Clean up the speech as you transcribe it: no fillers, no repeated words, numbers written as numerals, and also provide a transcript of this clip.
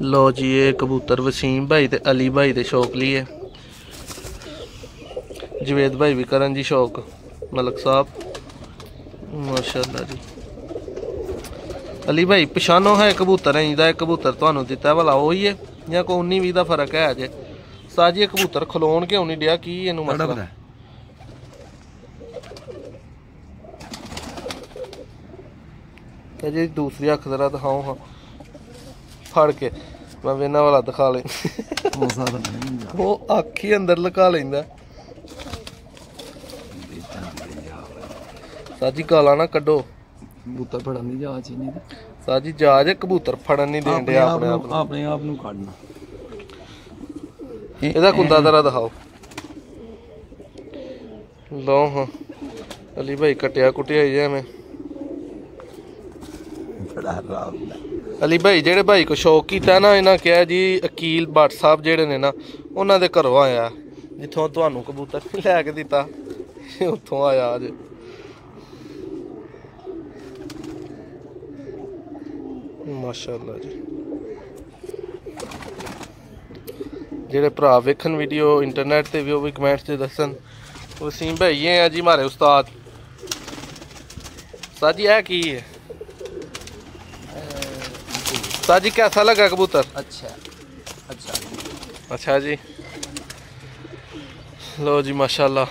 लो जी ये कबूतर वसीम भाई ते अली भाई दे शौक लिए, जवेद भाई भी करन जी शौक, मलक साहब माशाल्लाह जी। अली भाई पछानो है कबूतर इंदा कबूतर तुहानू दिता भला वही है या कोई 19-20 का फर्क है अजे? साजी ये कबूतर खलोन क्यों नहीं दिया, की इनू मसला? जी दूसरी अख जरा दिखाओ हाँ फड़ के, मैं वेना वाला दिखा ले वो अख ही अंदर लगा लेंदा। साजी गाला ना कड्डो, कबूतर फड़न दी जाच ही नहीं साजी जाज कबूतर फड़न नहीं देंदे अपने आप नू काटना। ਇਹਦਾ कुंदा जरा दिखाओ। लो हाँ अली भाई कटिया कुटिया ही है मैं अली भाई जेड़े भाई को शौक किया ना इन्हें क्या जी अकील भट्ट साहब जेड़े ने ना उन्होंने दे घरों आया जिथों तुहानू कबूतर लैके दिता उत्थों आया अज। माशाअल्लाह जी जेड़े भरा वेखन वीडियो इंटरनेट से भी वो भी कमेंट्स से दसन। वसीम भाई ये है जी हमारे उस्ताद। साजी है की है साजी कैसा लगा कबूतर? अच्छा अच्छा अच्छा जी लो जी माशाल्लाह।